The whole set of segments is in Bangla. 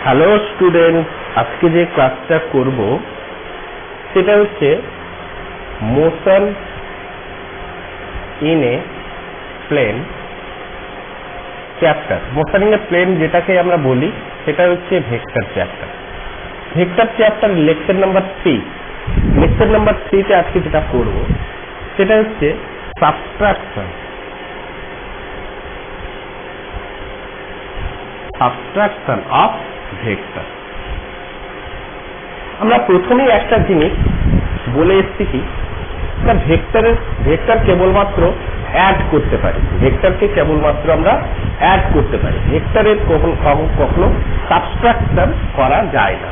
হ্যালো স্টুডেন্ট, আজকে যে ক্লাসটা করব সেটা হচ্ছে motion in a plane chapter. Motion in a plane যেটাকে আমরা বলি সেটা হচ্ছে vector chapter. Vector chapter lecture number 3। Lecture number 3 তে আজকে যেটা করব সেটা হচ্ছে সাবট্রাকশন অফ ভেক্টর। আমরা প্রথমেই একটা জিনিস বলে এসেছি কি, ভেক্টর কেবলমাত্র অ্যাড করতে পারি। ভেক্টরকে কেবলমাত্র আমরা অ্যাড করতে পারি, ভেক্টরের কখনো সাবট্রাকশন করা যায় না।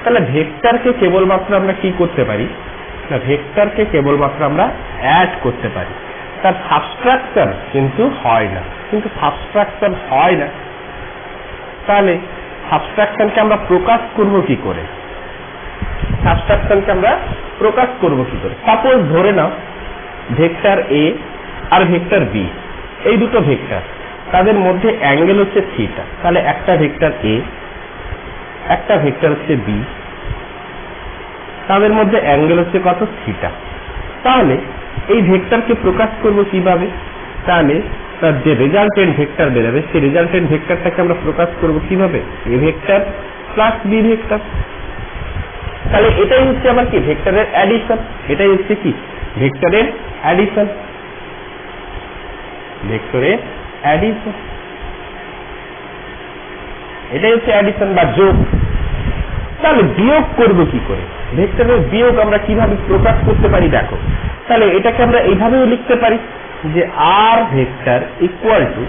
তাহলে ভেক্টরকে কেবলমাত্র আমরা কি করতে পারি না, ভেক্টরকে কেবলমাত্র আমরা অ্যাড করতে পারি, তার সাবট্রাকশন কিন্তু হয় না। তাহলে সাবট্রাকশনকে আমরা প্রকাশ করব কি করে? সাপোজ ধরে নাও ভেক্টর এ আর ভেক্টর বি, এই দুটো ভেক্টর, তাদের মধ্যে অ্যাঙ্গেল হচ্ছে থিটা। তাহলে একটা ভেক্টর এ, একটা ভেক্টর হচ্ছে বি, তাদের মধ্যে অ্যাঙ্গেল হচ্ছে কত? থিটা। তাহলে এই ভেক্টরকে প্রকাশ করব কিভাবে? তাহলে তার যে রেজাল্টেন্ট ভেক্টর বেরোবে সেই রেজাল্টেন্ট ভেক্টরটাকে আমরা প্রকাশ করব কিভাবে? A vector plus B vector. তাহলে এটাই হচ্ছে আমার কি? ভেক্টরের অ্যাডিশন। এটাই হচ্ছে কি? ভেক্টরের অ্যাডিশন। এটাই হচ্ছে অ্যাডিশন বা যোগ। তাহলে বিয়োগ করব কি করে? ভেক্টরের বিয়োগ আমরা কিভাবে প্রকাশ করতে পারি দেখো। তাহলে এটাকে আমরা এইভাবেও লিখতে পারি যে R vector equal to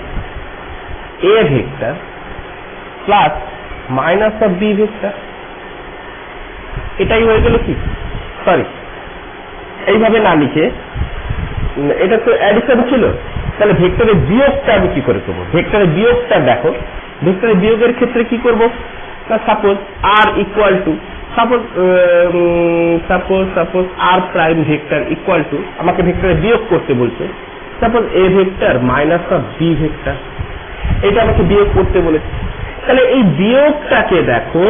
A vector plus minus of B vector. এটাই হয়ে গেল কি, সরি এইভাবে না লিখে, এটা তো অ্যাডিশন ছিল, তাহলে ভেক্টরের বিয়োগটা আমি কি করে করবো? ভেক্টরের বিয়োগটা দেখো, ভেক্টরের বিয়োগের ক্ষেত্রে কি করব না, suppose R equal to suppose R prime vector equal to, আমাকে ভেক্টরের বিয়োগ করতে বলছে, suppose A vector minus of B vector, এটা আমাকে বিয়োগ করতে বলেছে। তাহলে এই বিয়োগটাকে দেখো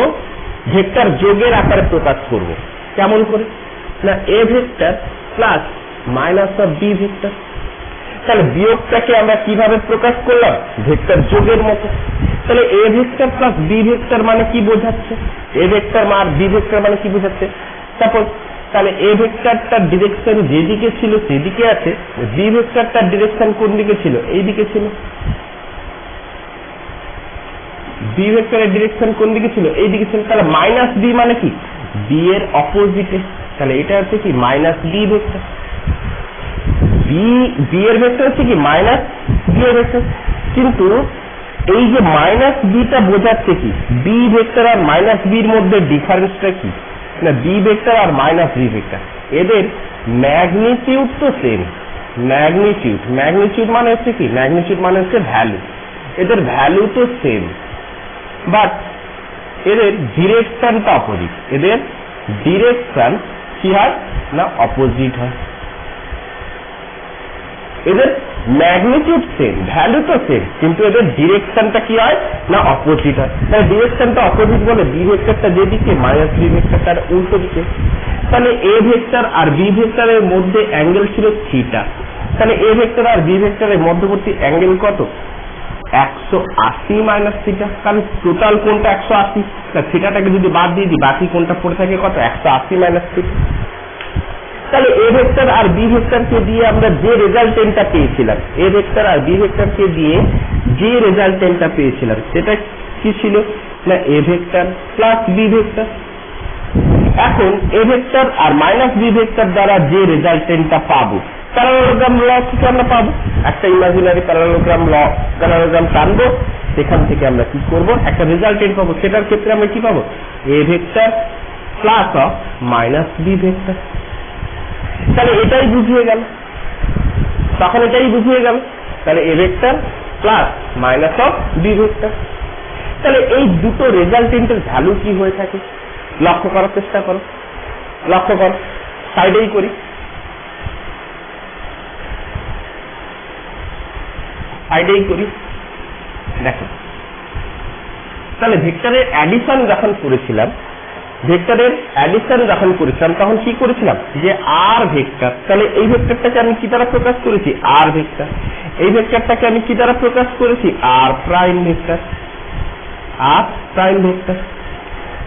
ভেক্টর যোগের আকারে প্রকাশ করব। কেমন করে না, A vector plus minus of B vector. তাহলে বিয়োগটাকে আমরা কিভাবে প্রকাশ করলাম? ভেক্টর যোগের মতো। তাহলে A vector plus B vector মানে কি বোঝাচ্ছে? এ ভেক্টর আর বি ভেক্টর মানে কি বোঝাচ্ছে? সাপোজ তাহলে এ ভেক্টরটার ডিরেকশন যেদিকে ছিল সেদিকে আছে, বি ভেক্টরটার ডিরেকশন কোন দিকে ছিল? এই দিকে ছিল। বি ভেক্টরের ডিরেকশন কোন দিকে ছিল? এই দিকে ছিল। তাহলে মাইনাস বি মানে কি? বি এর অপোজিটে। তাহলে এটা হচ্ছে কি? Minus B vector. বি এর ভেক্টর হচ্ছে কি? মাইনাস বি এর ভেক্টর। কিন্তু এই যে মাইনাস বিটা বোঝাচ্ছে কি? বি ভেক্টর আর মাইনাস বির মধ্যে ডিফারেন্সটা কি না, বি ভেক্টর আর মাইনাস বি ভেক্টর এদের ম্যাগনিটিউড তো সেম। ম্যাগনিটিউড মানে হচ্ছে কি? ম্যাগনিটিউড মানে হচ্ছে ভ্যালু। এদের ভ্যালু তো সেম, বাট এদের ডিরেকশনটা অপোজিট। এদের ডিরেকশন কি হয় না, অপোজিট হয়। এদের ম্যাগনিটিউড সেম, ভ্যালু তো সেম, কিন্তু এদের ডিরেকশনটা কি হয় না, অপোজিট হয়। তাহলে ডিরেকশনটা অপোজিট বলে বি ভেক্টরটা যেদিকে, মাইনাস বি ভেক্টরটার উল্টো দিকে। তাহলে এ ভেক্টর আর বি ভেক্টরের মধ্যে অ্যাঙ্গেল ছিল থিটা। তাহলে এ ভেক্টর আর বি ভেক্টরের মধ্যবর্তী অ্যাঙ্গেল কত? 180 মাইনাস থিটা। কারণ টোটাল কোনটা 180, থিটাটাকে যদি বাদ দিয়ে দিই বাকি কোনটা পড়ে থাকে কত? 180 মাইনাস থিটা। তাহলে এ ভেক্টর আর বি ভেক্টরকে দিয়ে আমরা যে রেজাল্টেন্টটা পেয়েছিলাম, এ ভেক্টর আর বি ভেক্টরকে দিয়ে যে রেজাল্টেন্টটা পেয়েছিলাম সেটা কি ছিল না, A vector plus B vector. এখন এ ভেক্টর আর মাইনাস বি ভেক্টর দ্বারা যে রেজাল্টেন্টটা পাবো, প্যারালোগ্রাম ল থেকে আমরা পাবো। একটা ইমাজিনারি প্যারালোগ্রাম টানবো, সেখান থেকে আমরা কি করব? একটা রেজাল্টেন্ট পাবো। সেটার ক্ষেত্রে আমরা কি পাবো? A vector plus of minus B vector. তাহলে এটাই বুঝিয়ে গেল, তখন এটাই বুঝিয়ে গেল। তাহলে A vector plus minus of B vector. তাহলে এই দুটো রেজাল্টেন্টের ভ্যালু কি হয়ে থাকে লক্ষ্য করার চেষ্টা করো। সাইডেই করি, দেখো তাহলে ভেক্টরের অ্যাডিশন যখন করেছিলাম তখন কি করেছিলাম যে আর ভেক্টর, তাহলে এই ভেক্টরটাকে আমি কি দ্বারা প্রকাশ করেছি আর ভেক্টর, এই ভেক্টরটাকে আমি কি দ্বারা প্রকাশ করেছি আর প্রাইম ভেক্টর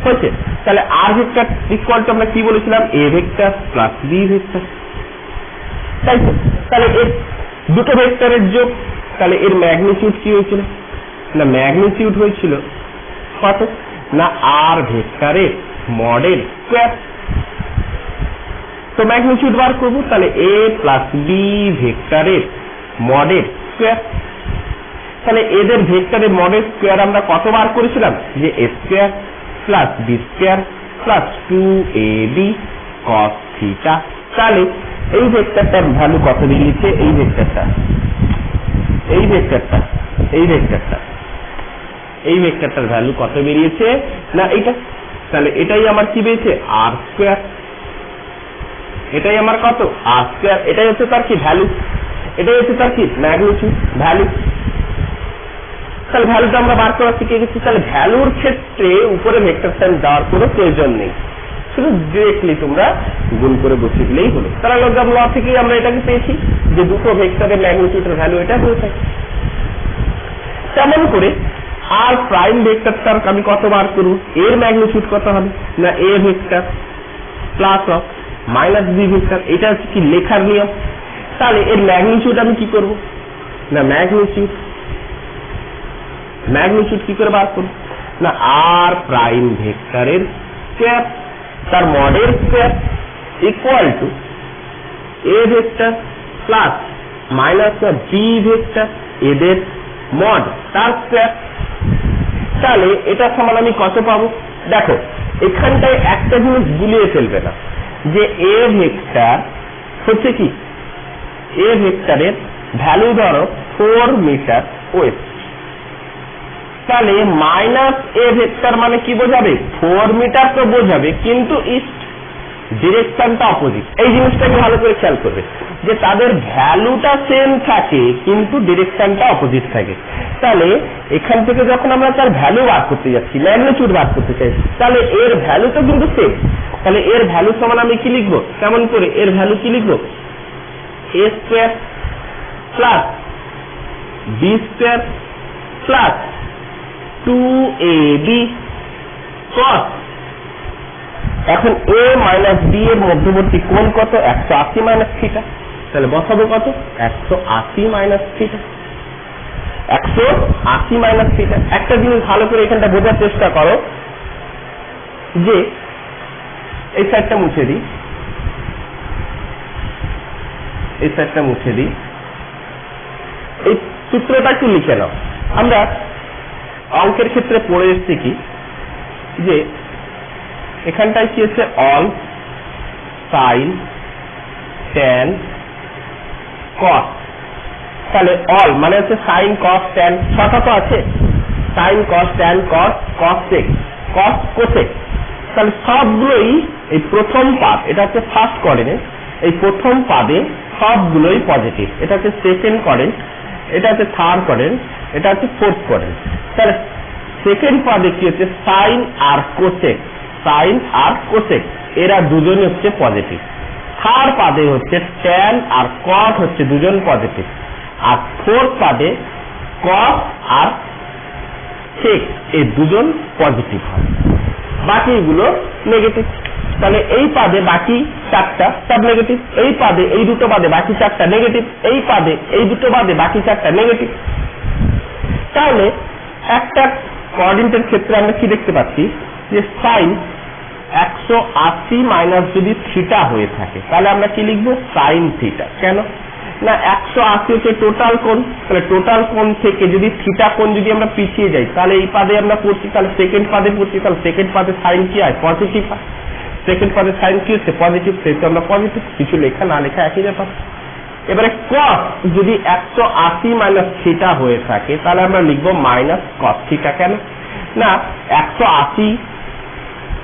হয়েছে। তাহলে আর ভেক্টর ইকুয়াল টু আমরা কি বলেছিলাম A vector plus B vector, তাই তো। তাহলে এর দুটো ভেক্টরের যোগ, তাহলে এর ম্যাগনিটিউড কি হয়েছিল না ম্যাগনিটিউড হয়েছিল কত না আর ভেক্টরের মডেল স্কয়ার। তো ম্যাগনিটিউড বার করব, তাহলে এ প্লাস বি ভেক্টরের মডেল স্কয়ার। তাহলে এদের ভেক্টরের মডেল স্কয়ার আমরা কত বার করেছিলাম যে A square plus B square plus 2ab cos theta. তাহলে এই ভেক্টরটার ভ্যালু কত বেরিয়েছে, এই ভেক্টরটার ভ্যালু কত বেরিয়েছে না এইটা। তাহলে এটাই আমার কি বেরিয়েছে আর স্কয়ার, এটাই আমার কত আর স্কয়ার, এটাই হচ্ছে তার কি ভ্যালু, এটাই হচ্ছে তার কি ম্যাগনিটিউড ভ্যালু। তাহলে ভ্যালুটা আমরা বার করা শিখে গেছি। তাহলে ভ্যালুর ক্ষেত্রে উপরে ভেক্টর সাইন দেওয়ার কোনো প্রয়োজন নেই, শুধু ডিরেক্টলি তোমরা গুণ করে বসিয়ে দিলেই হলো। তাহলে লগাম ল থেকেই আমরা এটাকে পেয়েছি যে দুটো ভেক্টরের ম্যাগনিটিউডের ভ্যালু এটা হয়ে থাকে। তেমন করে আর প্রাইম ভেক্টরটার আমি কত বার করব, এর ম্যাগনিটিউড কত হবে না A vector plus of minus B vector, এটা হচ্ছে কি লেখার নিয়ম। তাহলে এর ম্যাগনিটিউড আমি কি করব না ম্যাগনিটিউড কি করে বার করব না আর প্রাইম ভেক্টরের স্কয়ার তার model square equal to A vector plus minus B vector এদের মড তার স্কয়ার। তাহলে এটা সমান আমি কত পাবো, দেখো এখানটায় একটা জিনিস গুলিয়ে ফেলবে না যে এ ভেক্টর হচ্ছে কি এ ভেক্টরের ভ্যালু ধরো 4 মিটার ওয়েস্ট, তাহলে মাইনাস এ ভেক্টর মানে কি বোঝাবে 4 মিটার তো বোঝাবে কিন্তু ইস্ট ডিরেকশনটা অপোজিট। এই জিনিসটাকে ভালো করে খেয়াল করবে যে তাদের ভ্যালুটা সেম থাকে কিন্তু ডিরেকশনটা অপোজিট থাকে। তাহলে এখান থেকে যখন আমরা তার ভ্যালু বার করতে যাচ্ছি ম্যাগনিটিউড বার করতে চাইছি, তাহলে এর ভ্যালু তো কিন্তু সেম। তাহলে এর ভ্যালু সমান আমি কি লিখবো, কেমন করে এর ভ্যালু কি লিখবো A square plus B square plus 2ab cos। এখন a মাইনাস বি এর মধ্যবর্তী কোণ কত 180 মাইনাস থিটা, তাহলে বসাবো কত 180 মাইনাস থিটা 180 মাইনাস থিটা। একটা জিনিস ভালো করে এখানটা বোঝার চেষ্টা করো যে এই সাইডটা মুছে দিই, এই সূত্রটা একটু লিখে নাও। আমরা অঙ্কের ক্ষেত্রে পড়ে এসেছি কি যে এখানটায় কি আছে অল সাইন ট্যান কস। তাহলে অল মানে হচ্ছে সাইন কস ট্যান, ছটা তো আছে সাইন কস ট্যান কস কস সেক কস কোসেক। তাহলে সবগুলোই এই প্রথম পাদ, এটা হচ্ছে ফার্স্ট কোঅর্ডিনেট, এই প্রথম পাদে সবগুলোই পজিটিভ, এটা হচ্ছে সেকেন্ড কোঅর্ডিনেট, এটা হচ্ছে থার্ড কোঅর্ডিনেট, এটা হচ্ছে ফোর্থ কোঅর্ডিনেট। তাহলে সেকেন্ড পাদে কি হচ্ছে সাইন আর কোসেক এরা দুজনই হচ্ছে পজিটিভ। থার্ড পাদে হচ্ছে ট্যান আর কট হচ্ছে দুজন পজিটিভ, আর ফোর্থ পাদে কস আর সেক এই দুজন পজিটিভ হয়, বাকিগুলো নেগেটিভ। তাহলে এই পাদে বাকি চারটা সব নেগেটিভ, এই পাদে এই দুটো বাদে বাকি চারটা নেগেটিভ, এই পাদে এই দুটো বাদে বাকি চারটা নেগেটিভ। তাহলে একটা কোঅর্ডিনেটের ক্ষেত্রে আমরা কি দেখতে পাচ্ছি যে সাইন 180 মাইনাস যদি থিটা হয়ে থাকে তাহলে আমরা কি লিখবো সাইন থিটা। কেন না 180 হচ্ছে টোটাল কোণ, তাহলে টোটাল কোণ থেকে যদি থিটা কোণ যদি আমরা পিছিয়ে যাই তাহলে এই পাদে আমরা পড়ছি, তাহলে সেকেন্ড পাদে পড়ছি, তাহলে সেকেন্ড পাদে সাইন কি হয় পজিটিভ হয়, সেকেন্ড পাদে সাইন কি হচ্ছে পজিটিভ, সেহেতু আমরা পজিটিভ, কিছু লেখা না লেখা একই ব্যাপার। এবারে কস যদি 180 মাইনাস থিটা হয়ে থাকে তাহলে আমরা লিখবো মাইনাস কস থিটা। কেন না 180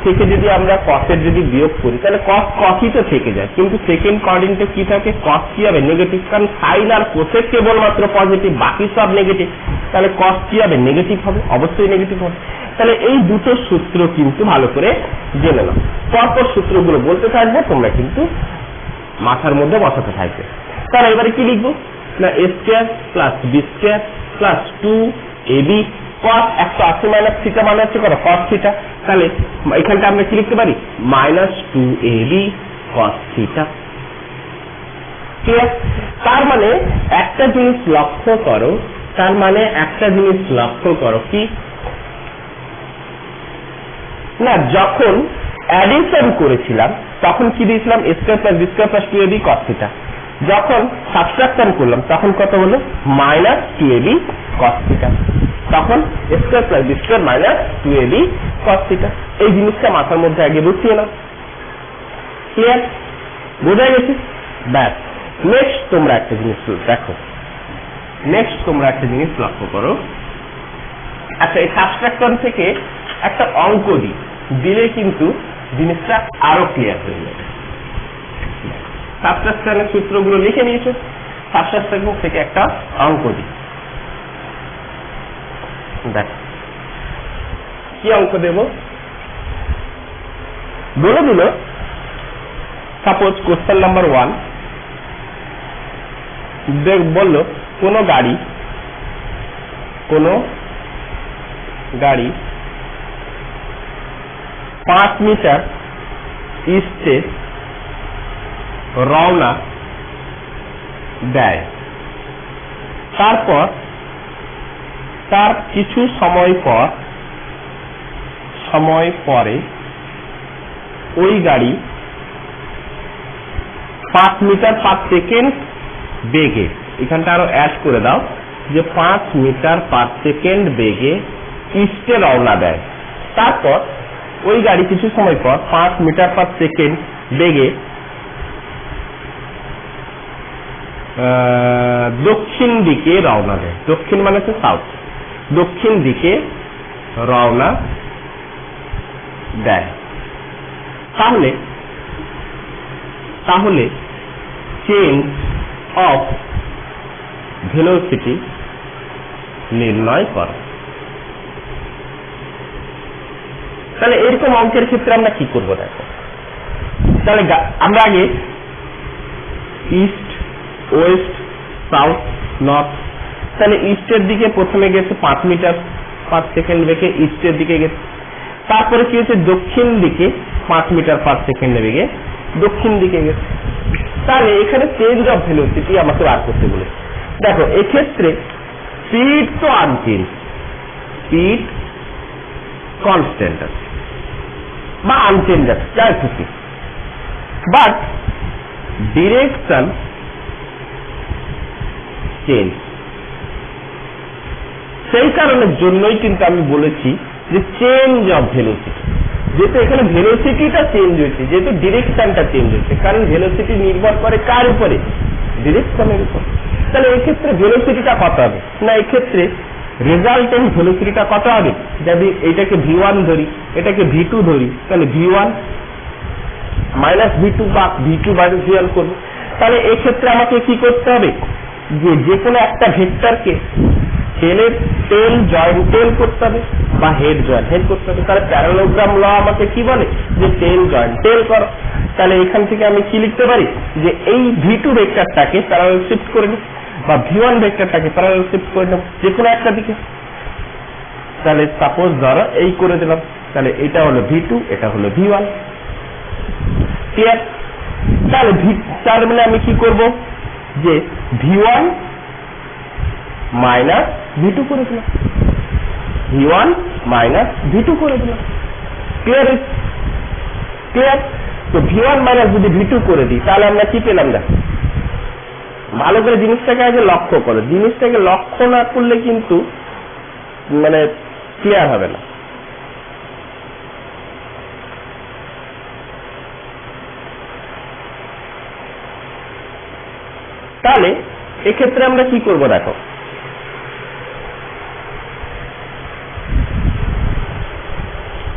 থেকে যদি আমরা কসের যদি বিয়োগ করি তাহলে কস কসই তো থেকে যায়, কিন্তু সেকেন্ড কোঅর্ডিনেটে কি থাকে, কস কি হবে নেগেটিভ, কারণ সাইন আর কোসেক কেবলমাত্র পজিটিভ, বাকি সব নেগেটিভ, তাহলে কস কি হবে নেগেটিভ হবে, অবশ্যই নেগেটিভ হবে। তাহলে এই দুটো সূত্র কিন্তু ভালো করে জেনে নাও, পরপর সূত্রগুলো বলতে থাকবো, তোমরা কিন্তু মাথার মধ্যে বসাতে থাকবে। তাহলে এবারে কি লিখবো না, a square plus B square plus 2ab cos 180 minus theta মানে হচ্ছে কত cos থিটা, তাহলে এখানটা আমরা কি লিখতে পারি minus 2ab cos theta. Clear? তার মানে একটা জিনিস লক্ষ্য করো, তার মানে একটা জিনিস লক্ষ্য করো কি না, যখন অ্যাডিশন করেছিলাম তখন কি দিয়েছিলাম a square plus B square plus 2ab cos theta, যখন সাবট্রাকশন করলাম তখন কত হলো মাইনাস 2ab cos থিটা, তখন a square plus B square minus 2ab cos theta. এই জিনিসটা মাথার মধ্যে আগে বসিয়ে নাও। ক্লিয়ার? বোঝা গেছে? ব্যাস। নেক্সট তোমরা একটা জিনিস দেখো, নেক্সট তোমরা একটা জিনিস লক্ষ্য করো। আচ্ছা, এই সাবট্রাকশন থেকে একটা অঙ্ক দিলে কিন্তু জিনিসটা আরো ক্লিয়ার হয়ে যাবে। সাবট্রাকশনের সূত্রগুলো লিখে নিয়েছো, সাবট্রাকশন থেকে একটা অঙ্ক দিই, দেখ কি অঙ্ক দেব বলে দিল। সাপোজ কোশ্চেন নাম্বার 1 বললো কোনো গাড়ি 5 মিটার ইস্টে রওনা দেয়, তারপর তার কিছু সময় পরে ওই গাড়ি 5 মিটার পার সেকেন্ড বেগে, এখানটা আরো অ্যাড করে দাও যে 5 মিটার পার সেকেন্ড বেগে ইস্টে রওনা দেয়, তারপর ওই গাড়ি কিছু সময় পর 5 মিটার পার সেকেন্ড বেগে দক্ষিণ দিকে রওনা দেয়, দক্ষিণ মানে হচ্ছে সাউথ, দক্ষিণ দিকে রওনা দেয়। তাহলে চেঞ্জ অফ ভেলোসিটি নির্ণয় কর। তাহলে এরকম অঙ্কের ক্ষেত্রে আমরা কি করবো দেখো, তাহলে আমরা আগে ইস্ট, ওয়েস্ট, সাউথ, নর্থ, তাহলে ইস্টের দিকে প্রথমে গেছে 5 মিটার পার সেকেন্ড বেগে ইস্টের দিকে গেছে, তারপরে কি হচ্ছে দক্ষিণ দিকে 5 মিটার পার সেকেন্ড বেগে দক্ষিণ দিকে গেছে। তাহলে এখানে চেঞ্জ অফ ভেলোসিটি আমাকে বার করতে বলেছে। দেখো এক্ষেত্রে স্পিড তো আনচেঞ্জ, স্পিড কনস্ট্যান্ট আছে বা আনচেঞ্জ আছে যাই খুশি, বাট ডিরেকশন চেঞ্জ। সেই কারণের জন্যই কিন্তু আমি বলেছি যে চেঞ্জ অফ ভেলোসিটি, যেহেতু এখানে ভেলোসিটিটা চেঞ্জ হয়েছে, যেহেতু ডিরেকশনটা চেঞ্জ হয়েছে, কারণ ভেলোসিটি নির্ভর করে কার উপরে, ডিরেকশনের উপর। তাহলে এক্ষেত্রে ভেলোসিটিটা কত হবে না, এক্ষেত্রে রেজাল্টেন্ট ভেলোসিটিটা কত হবে, যদি এটাকে v1 ধরি এটাকে v2 ধরি, তাহলে v1 মাইনাস v2 বা v2 মাইনাস v1 করবো। তাহলে এক্ষেত্রে আমাকে কি করতে হবে, যে কোনো একটা ভেক্টরকে টেল জয়েন্ট টেল করতে হবে বা হেড জয়েন্ট হেড করতে হবে। তাহলে প্যারালোগ্রাম ল আমাকে কি বলে যে টেল জয়েন্ট টেল করো। তাহলে এখান থেকে আমি কি লিখতে পারি যে এই v2 ভেক্টরটাকে প্যারালাল শিফট করে নিই বা v1 ভেক্টরটাকে প্যারালাল শিফট করে নিই যে কোনো একটা দিকে। তাহলে সাপোজ ধরো এই করে দিলাম, তাহলে এটা হলো v2, এটা হলো v1। ক্লিয়ার? তাহলে তার মানে আমি কি করব যে v1 মাইনাস v2 করে দিলাম, v1 মাইনাস v2 করে দিলাম। ক্লিয়ার? ক্লিয়ার? তো v1 মাইনাস যদি v2 করে দিই তাহলে আমরা কি পেলাম দেখো, ভালো করে জিনিসটাকে আগে লক্ষ্য করো, জিনিসটাকে লক্ষ্য না করলে কিন্তু মানে ক্লিয়ার হবে না। তাহলে এক্ষেত্রে আমরা কি করব দেখো,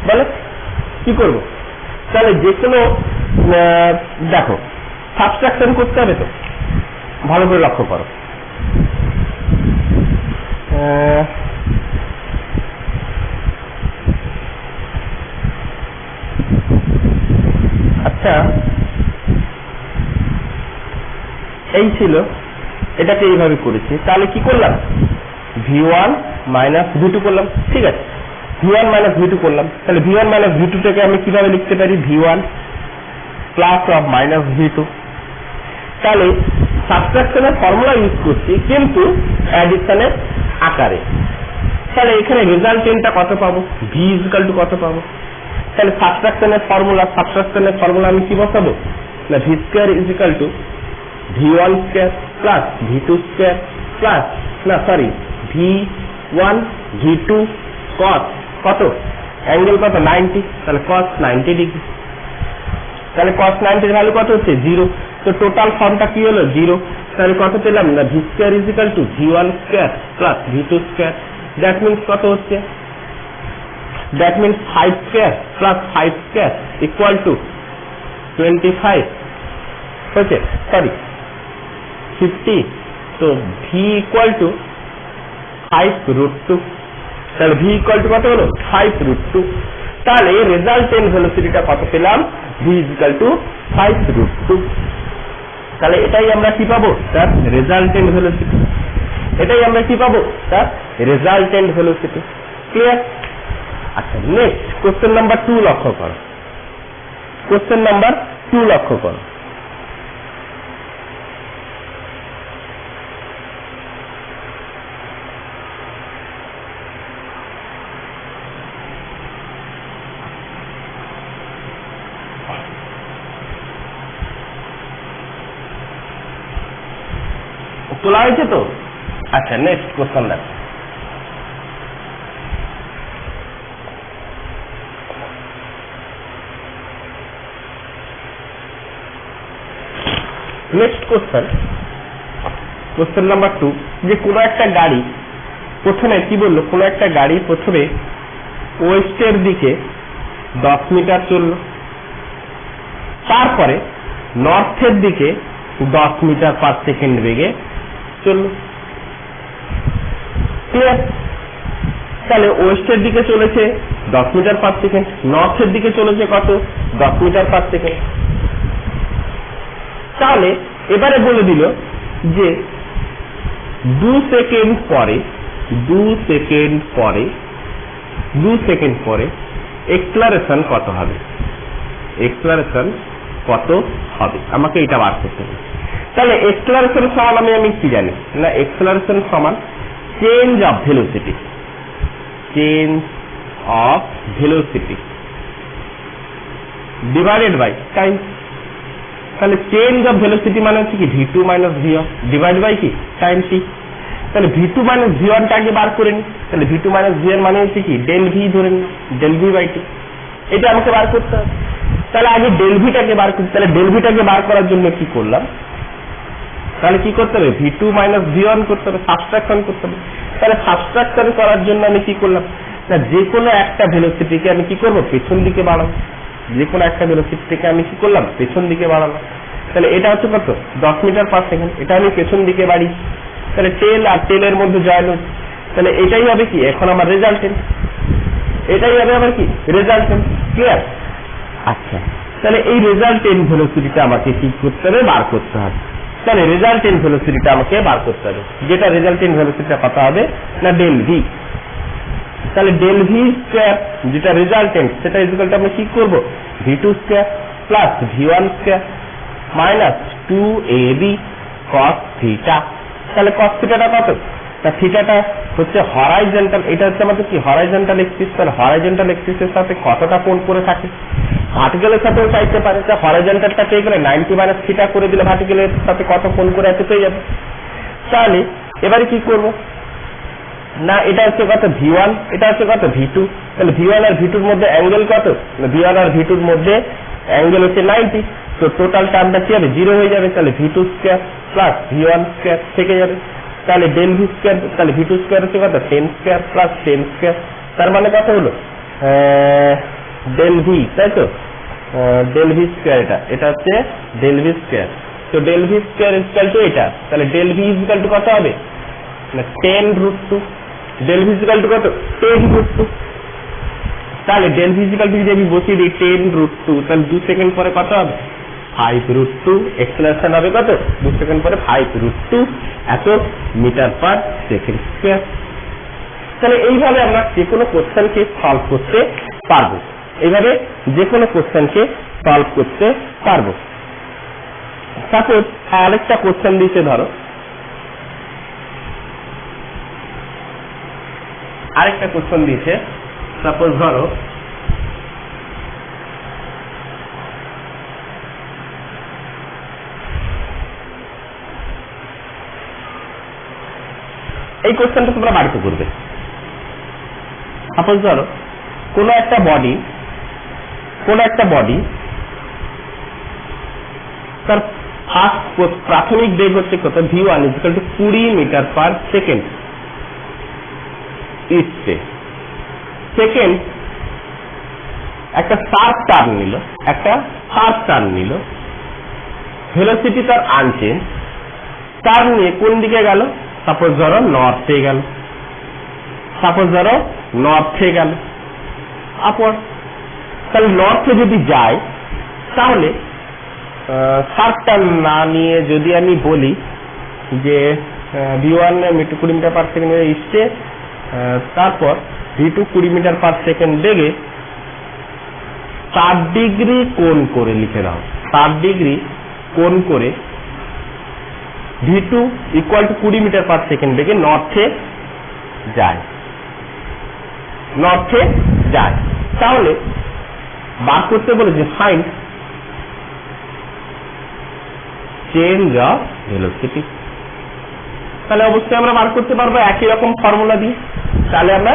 বলো কি করব, তাহলে যে কোনো দেখো সাবট্রাকশন করতে হবে, তো ভালো করে লক্ষ্য করো। আচ্ছা এই ছিল, এটাকে এইভাবে করেছি, তাহলে কি করলাম v1 মাইনাস v2 করলাম, ঠিক আছে, v1 মাইনাস v2 করলাম, তাহলে v1 মাইনাস v2 টাকে আমি কিভাবে লিখতে পারি, v1 plus of minus v2। তাহলে সাবট্রাকশনের ফর্মুলা ইউজ করছি কিন্তু অ্যাডিশনের আকারে। তাহলে এখানে রেজাল্টেন্টটা কত পাবো, v ইকুয়াল টু কত পাবো, তাহলে সাবট্রাকশনের ফর্মুলা আমি কি বসাবো না, v square is equal two v1 square plus v2 square plus না সরি v1 v2 cos কত অ্যাঙ্গেল কত 90, তাহলে cos 90 ডিগ্রি, তাহলে cos 90 এর ভ্যালু কত হচ্ছে 0, তো টোটাল ফর্মটা কি হলো 0, তাহলে কত পেলাম না v square is equal two v1 square plus v2 square, that means কত হচ্ছে, that means 5 square plus 5 square equal two 25 হচ্ছে, সরি 50, তো v ইকুয়াল টু 5√2, তাহলে v ইকুয়াল টু কত হলো 5√2, তাহলে রেজাল্টেন্ট ভেলোসিটিটা কত পেলাম, v ইকুয়াল টু 5√2, তাহলে এটাই আমরা কি পাবো তার রেজাল্টেন্ট ভেলোসিটি, এটাই আমরা কি পাবো তার রেজাল্টেন্ট ভেলোসিটি, ক্লিয়ার। আচ্ছা নেক্সট কোশ্চেন নাম্বার 2 লক্ষ্য করো, কোশ্চেন নাম্বার 2 লক্ষ্য করো, তোলা হয়েছে তো। আচ্ছা নেক্সট কোশ্চেন দেখো, নেক্সট কোশ্চেন নাম্বার 2, যে কোনো একটা গাড়ি প্রথমে কি বললো, কোনো একটা গাড়ি প্রথমে ওয়েস্টের দিকে 10 মিটার চললো, তারপরে নর্থের দিকে 10 মিটার পার সেকেন্ড বেগে চললো, ক্লিয়ার। তাহলে ওয়েস্টের দিকে চলেছে 10 মিটার পার সেকেন্ড, নর্থের দিকে চলেছে কত 10 মিটার পার সেকেন্ড। তাহলে এবারে বলে দিল যে 2 সেকেন্ড পরে এক্সেলারেশন কত হবে, আমাকে এটা বার করতে হবে। তাহলে এক্সেলারেশন সমান আমি কি জানি না, এক্সেলারেশন সমান change of velocity divided by time. তাহলে চেঞ্জ অফ ভেলোসিটি মানে হচ্ছে কি v2 minus v1 divide by কি টাইম t। তাহলে v2 মাইনাস v1 টাকে বার করে নি, তাহলে v2 মাইনাস v1 মানে হচ্ছে কি ডেল v ধরে নি, ডেল v বাই t, এটা আমাকে বার করতে হবে। তাহলে আগে ডেল ভিটাকে বার করতে, তাহলে ডেল ভিটাকে বার করার জন্য কি করলাম, তাহলে কি করতে হবে v2 মাইনাস v1 করতে হবে, সাবট্রাকশন করতে হবে। তাহলে সাবট্রাকশন করার জন্য আমি কি করলাম না, যে কোনো একটা ভেলোসিটিকে আমি কি করব পেছন দিকে বাড়াবো, যে কোনো একটা ভেলোসিটিকে আমি কি করলাম পেছন দিকে বাড়ালাম। তাহলে এটা হচ্ছে কত 10 মিটার পার সেকেন্ড, এটা আমি পেছন দিকে বাড়ি, তাহলে টেল আর টেলের মধ্যে জয়েন হচ্ছে, তাহলে এটাই হবে কি এখন আমার রেজাল্টেন্ট, এটাই হবে আমার কি রেজাল্টেন্ট, ক্লিয়ার। আচ্ছা তাহলে এই রেজাল্টেন্ট ভেলোসিটিটা আমাকে কি করতে হবে বার করতে হবে, তাহলে রেজাল্টেন্ট ভেলোসিটিটা আমাকে বার করতে হবে, যেটা রেজাল্টেন্ট ভেলোসিটিটা কত হবে না ডেল ভি। তাহলে ডেল ভি স্কয়ার যেটা রেজাল্টেন্ট সেটা ইকুয়াল টু আমরা কি করব v2 square plus v1 square minus 2ab cos theta. তাহলে cos থিটাটা কত, তা থিটাটা হচ্ছে হরাইজন্টাল, এটা হচ্ছে আমাদের কি হরাইজন্টাল এক্সিস। তাহলে হরাইজন্টাল এক্সিসের সাথে কতটা কোণ করে থাকে, ভার্টিক্যালের সাথেও চাইতে পারে, তা হরাইজন্টালটা পেয়ে গেলে 90 মাইনাস থিটা করে দিলে ভার্টিক্যালের সাথে কত কোণ করে আছে পেয়ে যাবে। তাহলে এবারে কি করব না, এটা হচ্ছে কত v1, এটা হচ্ছে কত v2, তাহলে v1 আর v2 এর মধ্যে অ্যাঙ্গেল কত, v1 আর v2 এর মধ্যে অ্যাঙ্গেল হচ্ছে 90, তো টোটাল টার্মটা কি হবে 0 হয়ে যাবে। তাহলে v2 square plus v1 square থেকে যাবে, তাহলে ডেল v স্কয়ার, তাহলে v2 স্কয়ার হচ্ছে কত 10 স্কয়ার প্লাস 10 স্কয়ার, তার মানে কত হলো ডেল ভি, তাই তো? ডেল ভি স্কোয়ার, এটা হচ্ছে ডেল ভি স্কোয়ার। তো del V square equal to এটা, তাহলে ডেল ভি ইকুয়াল টু কত হবে? না 10√2। ডেল ভি ইকুয়াল টু কত? 10√2। তাহলে ডেল ভি ইকুয়াল টু যদি আমি বসিয়ে দিই 10√2, তাহলে 2 সেকেন্ড পরে কত হবে? 5√2। এক্সেলারেশন হবে কত? 2 সেকেন্ড পরে 5√2 এত মিটার পার সেকেন্ড স্কোয়ার। তাহলে এইভাবে আমরা যে কোনো কোশ্চেনকে সলভ করতে পারবো, এইভাবে যে কোনো কোশ্চেনকে সলভ করতে পারবো। সাপোজ আরেকটা কোশ্চেন দিয়েছে, ধরো আরেকটা কোশ্চেন দিয়েছে, সাপোজ ধরো এই কোশ্চেনটা তোমরা বাড়িতে করবে। সাপোজ ধরো কোনো একটা বডি তার প্রাথমিক বেগ হচ্ছে কত? v1 = 20 মিটার পার সেকেন্ড স্পিডে। সেকেন্ড একটা শার্প টার্ন নিল, ভেলোসিটি তার আনচেঞ্জ, টার্ন নিয়ে কোন দিকে গেল? সাপোজ ধরো নর্থে গেল, আপওয়ার্ড। তাহলে নর্থে যদি যায়, তাহলে শার্প টার্ন না নিয়ে যদি আমি বলি যে v1 20 মিটার পার সেকেন্ড ইস্টে, তারপর v2 20 মিটার পার সেকেন্ড বেগে 60 ডিগ্রি কোণ করে লিখে দাও। 60 ডিগ্রি কোণ করে v2 = 20 মিটার পার সেকেন্ড বেগে নর্থে যায়। তাহলে বার করতে বলেছে ফাইন্ড চেঞ্জ অফ ভেলোসিটি। তাহলে অবশ্যই আমরা বার করতে পারবো একই রকম ফর্মুলা দিয়ে। তাহলে আমরা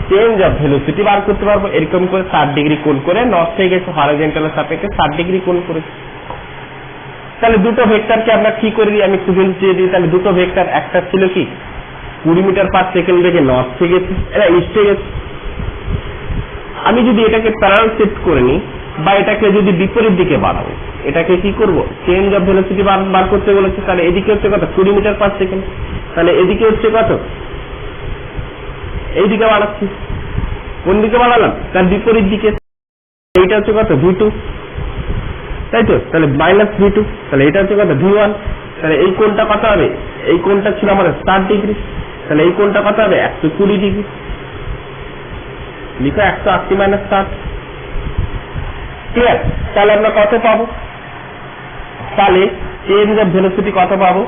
চেঞ্জ অফ ভেলোসিটি বার করতে পারবো এরকম করে 60 ডিগ্রি কোণ করে নর্থ থেকে গেছে, হরাইজন্টালের সাপেক্ষে 60 ডিগ্রি কোণ করেছে। তাহলে দুটো ভেক্টরকে আমরা কি করে দিই? আমি খুঁজে দিই। তাহলে দুটো ভেক্টর, একটা ছিল কি 20 মিটার পার সেকেন্ড বেগে নর্থে গেছে, এটা ইস্টে গেছে। আমি যদি এটাকে প্যারালাল শিফট করে নিই বা এটাকে যদি বিপরীত দিকে বাড়াবো, এটাকে কি করব? চেঞ্জ অফ ভেলোসিটি বার করতে বলেছে। তাহলে এদিকে হচ্ছে কত? 20 মিটার পার সেকেন্ড। তাহলে এদিকে হচ্ছে কত? এইদিকে বাড়াচ্ছি। কোন দিকে বাড়ালাম? তার বিপরীত দিকে। এইটা হচ্ছে কত? v2, তাই তো? তাহলে -v2। তাহলে এটা হচ্ছে কত? v1। তাহলে এই কোণটা কত হবে? এই কোণটা ছিল আমাদের 60 ডিগ্রি, তাহলে এই কোণটা কত হবে? 120 ডিগ্রি। লিখো 180 - 60। ক্লিয়ার? তাহলে আমরা কত পাবো? তাহলে চেঞ্জ অফ ভেলোসিটি কত পাবো?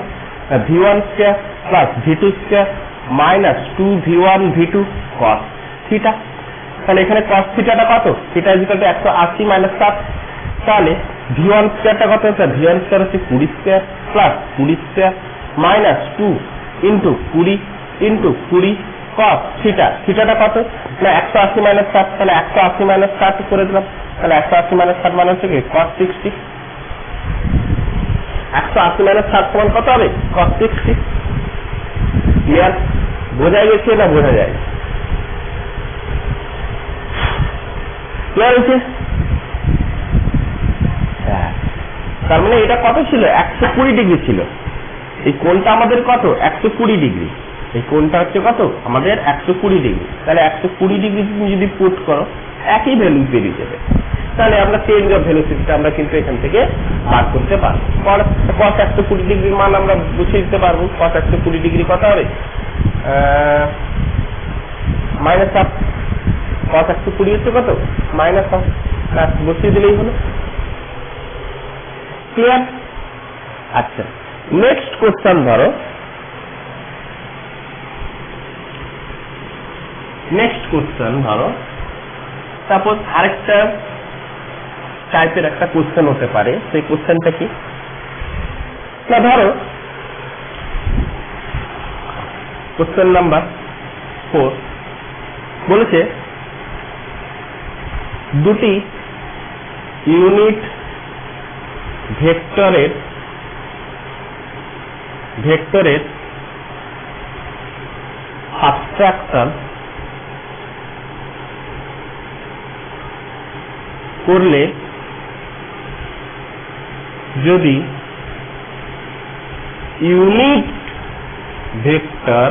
v1² + v2² - 2v1 v2 cos theta. তাহলে এখানে cos থিটাটা কত? থিটা = 180 - 60। তাহলে v1² টা কত হচ্ছে? v1² হচ্ছে 20² + 20² - 2 × 20 × 20 cos থিটা। থিটাটা কত? না 180 - 60। তাহলে 180 - 60 করে দিলাম। তাহলে 180 - 60 মানে হচ্ছে কি? cos 60। 180 - 60 সমান কত হবে? cos 60। ক্লিয়ার? বোঝা গেছে না বোঝা যায়? ক্লিয়ার হয়েছে? হ্যাঁ। তার মানে এটা কত ছিল? 120 ডিগ্রি ছিল। এই কোণটা আমাদের কত? 120 ডিগ্রি। এই কোণটা হচ্ছে কত? আমাদের 120 ডিগ্রি। তাহলে 120 ডিগ্রি তুমি যদি পুট করো, একই ভ্যালু বেরিয়ে যাবে। তাহলে আমরা চেঞ্জ অফ ভেলোসিটিটা আমরা কিন্তু এখান থেকে বার করতে পারবো। cos 120 ডিগ্রির মান আমরা বুঝে দিতে পারবো। cos 120 ডিগ্রি কত হবে? -1/2। cos 120 হচ্ছে কত? -1/2। বসিয়ে দিলেই হলো। ক্লিয়ার? আচ্ছা, নেক্সট কোশ্চেন ধরো। সাপোজ আরেকটা টাইপের একটা কোশ্চেন হতে পারে। সেই কোশ্চেনটা কি? না ধরো কোশ্চেন নাম্বার 4 বলেছে দুটি ইউনিট ভেক্টরের সাবট্রাকশন করলে যদি ইউনিট ভেক্টর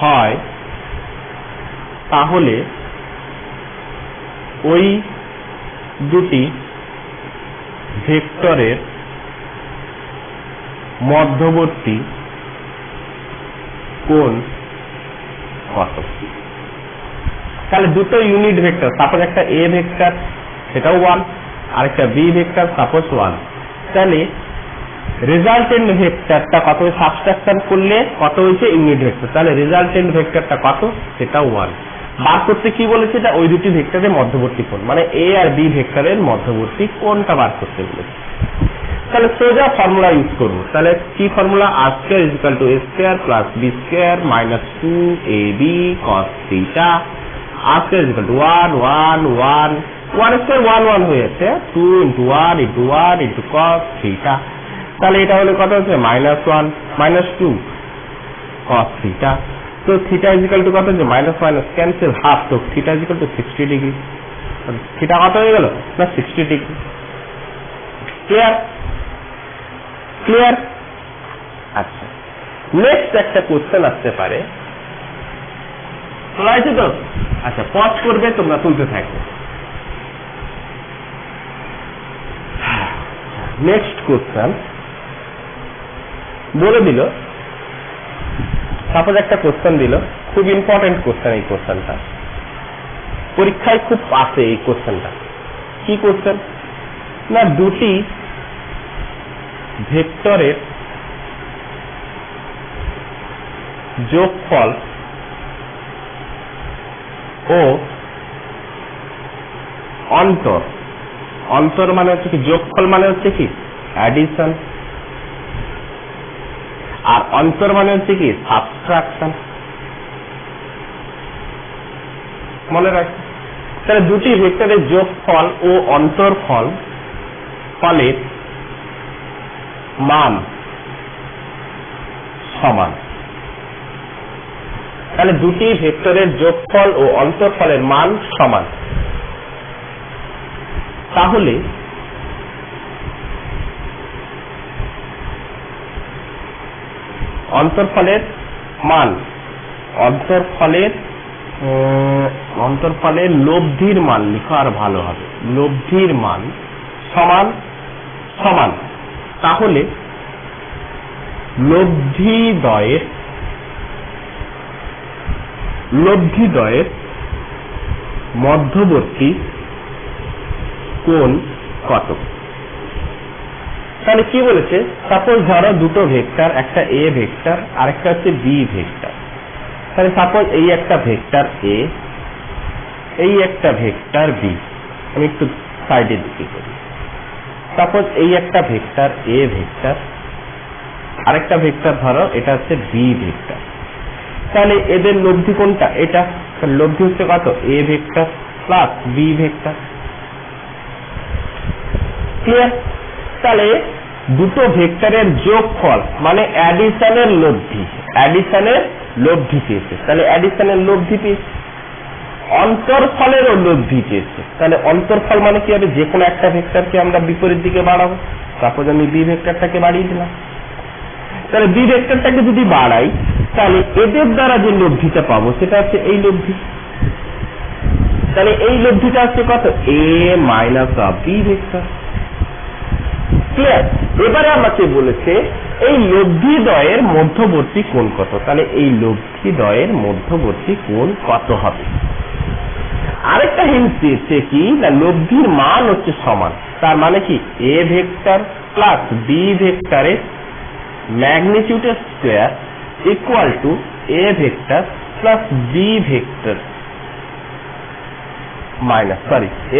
হয় তাহলে ওই দুটি ভেক্টরের মধ্যবর্তী কোণ কত। তাহলে দুটো ইউনিট ভেক্টর, সাপোজ একটা এ ভেক্টর সেটাও 1 আর একটা বি ভেক্টর সাপোজ 1, তাহলে রেজাল্টেন্ট ভেক্টরটা কত সাবট্রাকশন করলে কত হয়েছে ইউনিট ভেক্টর, তাহলে রেজাল্টেন্ট ভেক্টরটা কত সেটাও 1। বার করতে কি বলেছে, এটা ওই দুটি ভেক্টরের মধ্যবর্তী কোণ, মানে এ আর বি ভেক্টরের মধ্যবর্তী কোণটা বার করতে বলেছে। তাহলে সোজা ফর্মুলা ইউজ করবো। তাহলে কি formula, R square is equal to A square plus B square minus 2ab cos theta, R square is equal to 1 1 1 1 square 1 1 হয়ে যাচ্ছে, 2 into 1 into 1 into cos theta. তাহলে এটা হলে কত হচ্ছে -1 -2 cos থিটা। তো থিটা ইজ ইকুয়াল টু কত হচ্ছে মাইনাস মাইনাস ক্যান্সেল, হাফ, তো theta is equal two 60 degree. Theta কত হয়ে গেল না 60 ডিগ্রি। Clear clear. আচ্ছা, নেক্সট একটা কোশ্চেন আসতে পারে, তোলা আছে তো? আচ্ছা, পজ করবে, তোমরা তুলতে থাকবে। নেক্সট কোশ্চেন বলে দিল, সাপোজ একটা কোশ্চেন দিল, খুব ইম্পর্টেন্ট কোশ্চেন, এই কোশ্চেনটা পরীক্ষায় খুব আসে। এই কোশ্চেনটা কি কোশ্চেন না, দুটি ভেক্টরের যোগফল ও অন্তর, অন্তর মানে হচ্ছে কি, যোগফল মানে হচ্ছে কি অ্যাডিশন, আর অন্তর মানে হচ্ছে কি সাবট্রাকশন। মনে রাখবে। তাহলে দুটি ভেক্টরের যোগফল ও অন্তরফল ফলের মান সমান। তাহলে দুটি ভেক্টরের যোগফল ও অন্তরফলের মান সমান, তাহলে অন্তরফলের মান, অন্তরফলের লব্ধির মান লিখো আর ভালো হবে, লব্ধির মান সমান সমান। তাহলে লব্ধিদ্বয়ের মধ্যবর্তী কোণ কত। তাহলে কি বলেছে, সাপোজ ধরো দুটো ভেক্টর, একটা এ ভেক্টর আর একটা হচ্ছে বি ভেক্টর। তাহলে সাপোজ এই একটা ভেক্টর এ, এই একটা ভেক্টর বি, আমি একটু সাইডের দিকে করি। সাপোজ এই একটা ভেক্টর এ ভেক্টর, আরেকটা ভেক্টর ধরো এটা হচ্ছে বি ভেক্টর। তাহলে এদের লব্ধি কোনটা, এটা লব্ধি হচ্ছে কত, A vector plus B vector. Clear. তাহলে দুটো ভেক্টরের যোগফল মানে অ্যাডিশনের লব্ধি পেয়েছে, তাহলে অ্যাডিশনের লব্ধি পেয়েছে। অন্তরফলেরও লব্ধি পেয়েছে, তাহলে অন্তরফল মানে কি হবে, যে কোনো একটা ভেক্টরকে আমরা বিপরীত দিকে বাড়াবো। সাপোজ আমি বি ভেক্টরটাকে বাড়িয়ে দিলাম, তাহলে বি ভেক্টরটাকে যদি বাড়াই তাহলে এদের দ্বারা যে লব্ধিটা পাবো সেটা হচ্ছে এই লব্ধি। তাহলে এই লব্ধিটা হচ্ছে কত, এ মাইনাস বি ভেক্টর। ক্লিয়ার। এবারে আমাকে বলেছে এই লব্ধিদ্বয়ের মধ্যবর্তী কোণ কত, তাহলে এই লব্ধিদ্বয়ের মধ্যবর্তী কোণ কত হবে। আরেকটা হিন্ট দিয়েছে কি না, লব্ধির মান হচ্ছে সমান, তার মানে কি এ ভেক্টর প্লাস বি ভেক্টরের ম্যাগনিটিউডের square equal to A vector plus B vector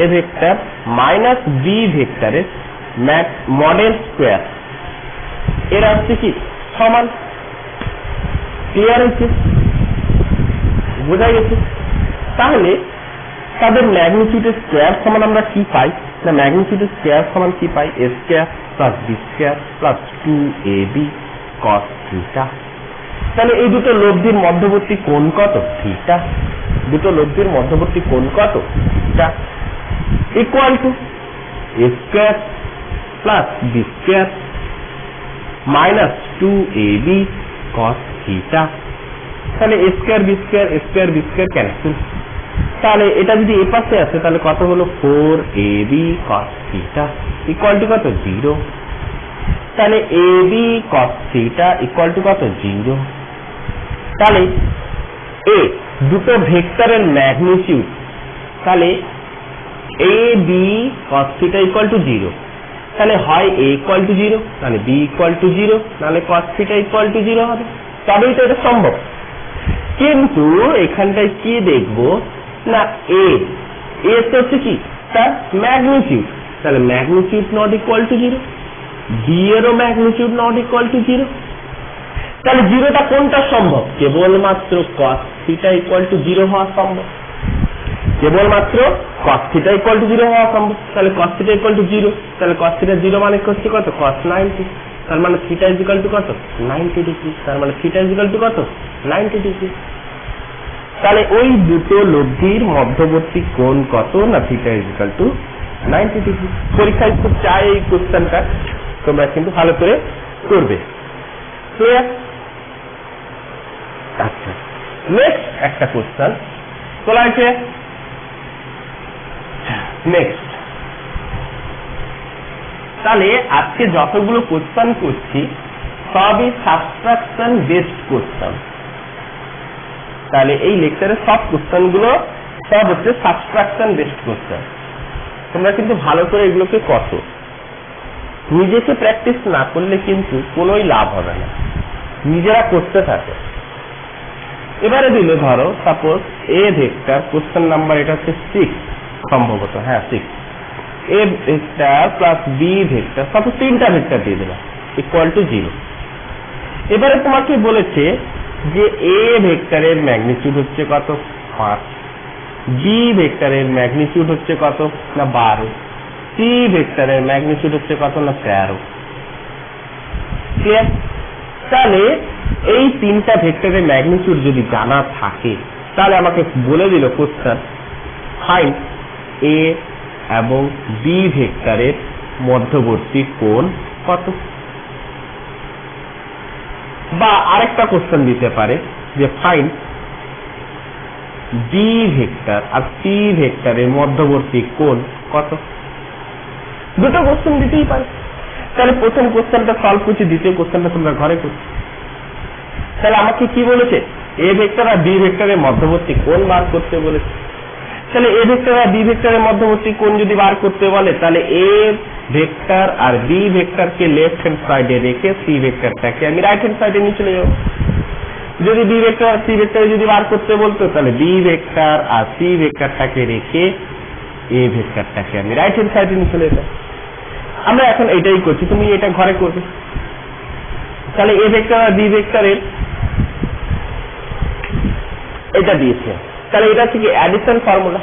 A vector minus B ভেক্টরের মডেল স্কয়ার, এরা হচ্ছে কি সমান। ক্লিয়ার হচ্ছে, বোঝা গেছে। তাহলে তাদের ম্যাগনিটিউডের স্কয়ার সমান আমরা কি পাই না, ম্যাগনিটিউডের স্কয়ার সমান কি পাই, A square plus B square plus 2ab cos theta. তাহলে এই দুটো লব্ধির মধ্যবর্তী কোণ কত, থিটা। দুটো লব্ধির মধ্যবর্তী কোণ কত, theta. Equal to a square plus b square minus 2ab cos theta. তাহলে a square b square cancel. তাহলে এটা যদি এ পাশে আসে তাহলে কত হলো 4ab cos theta equal to কত 0। তাহলে ab cos theta equal to কত 0। তাহলে a দুটো ভেক্টরের ম্যাগনিটিউড, তাহলে ab cos theta equal to 0। তাহলে হয় a ইকুয়াল টু 0, তাহলে b ইকুয়াল টু 0, নাহলে cos থিটা ইকুয়াল টু 0 হবে, তবেই তো এটা সম্ভব। কিন্তু এখানটায় কি দেখবো না a হচ্ছে কি তার ম্যাগনিটিউড, তাহলে magnitude not equal to 0, b এরও ম্যাগনিটিউড নট ইকুয়াল টু 0। তাহলে 0টা কোনটা সম্ভব? কেবলমাত্র cos থিটা ইকুয়াল টু 0 হওয়া সম্ভব, কেবলমাত্র cos থিটা ইকুয়াল টু 0 হওয়া সম্ভব। তাহলে cos থিটা ইকুয়াল টু 0, তাহলে cos থিটা 0 মানে হচ্ছে কত cos 90, তার মানে থিটা ইজ ইকুয়াল টু কত 90 ডিগ্রি, তার মানে থিটা ইজ ইকুয়াল টু কত 90 ডিগ্রি। তাহলে ওই দুটো লব্ধির মধ্যবর্তী কোণ কত না theta is equal two 90 degree. পরীক্ষায় খুব চাই এই কোশ্চেনটা, তোমরা কিন্তু ভালো করে করবে। ক্লিয়ার? আচ্ছা, নেক্সট একটা কোশ্চেন তোলা আছে। নেক্সট, তাহলে আজকে যতগুলো কোশ্চেন করছি সবই সাবট্রাকশন বেসড কোশ্চেন। তাহলে এই লেকচারের সব কোশ্চেন গুলো সব হচ্ছে সাবট্রাকশন বেসড কোশ্চেন। তোমরা কিন্তু ভালো করে এগুলোকে করো, নিজেকে প্র্যাকটিস না করলে কিন্তু কোনোই লাভ হবে না, নিজেরা করতে থাকে। এবারে দিলে ধরো suppose A vector, question number এটা হচ্ছে 6 সম্ভবত, হ্যাঁ 6, A vector plus B vector, suppose তিনটা ভেক্টর দিয়ে দিলাম ইকুয়াল টু 0। এবারে তোমাকে বলেছে যে এ ভেক্টরের ম্যাগনিটিউড হচ্ছে কত 5, বি ভেক্টরের ম্যাগনিটিউড হচ্ছে কত না 12, সি ভেক্টরের ম্যাগনিটিউড হচ্ছে কত না 13। ক্লিয়ার? তাহলে এই তিনটা ভেক্টরের ম্যাগনিটিউড যদি জানা থাকে তাহলে আমাকে বলে দিল কোশ্চেন ফাইন্ড এ এবং বি ভেক্টরের মধ্যবর্তী কোণ কত। বা আরেকটা কোশ্চেন দিতে পারে যে ফাইন্ড বি ভেক্টর আর সি ভেক্টরের মধ্যবর্তী কোণ কত। দুটো কোশ্চেন দিতেই পারে। তাহলে প্রথম কোশ্চেনটা সলভ করছি, দ্বিতীয় কোশ্চেনটা তোমরা ঘরে করছো। তাহলে আমাকে কি বলেছে? এ ভেক্টর আর বি ভেক্টরের মধ্যবর্তী কোণ বার করতে বলেছে। তাহলে এ ভেক্টর আর বি ভেক্টরের মধ্যবর্তী কোণ যদি বার করতে বলে তাহলে এ ভেক্টর আর বি ভেক্টরকে লেফট হ্যান্ড সাইডে রেখে সি ভেক্টরটাকে আমি রাইট হ্যান্ড সাইডে নিয়ে চলে যাবো। যদি বি ভেক্টর আর সি ভেক্টর যদি বার করতে বলতো তাহলে বি ভেক্টর আর সি ভেক্টরটাকে রেখে এ ভেক্টরটাকে আমি রাইট হ্যান্ড সাইডে নিয়ে চলে যেতাম। আমরা এখন এটাই করছি, তুমি এটা ঘরে করবে। তাহলে এ ভেক্টর আর বি ভেক্টরের এটা দিয়েছে, তাহলে এটা হচ্ছে কি অ্যাডিশন ফর্মুলা,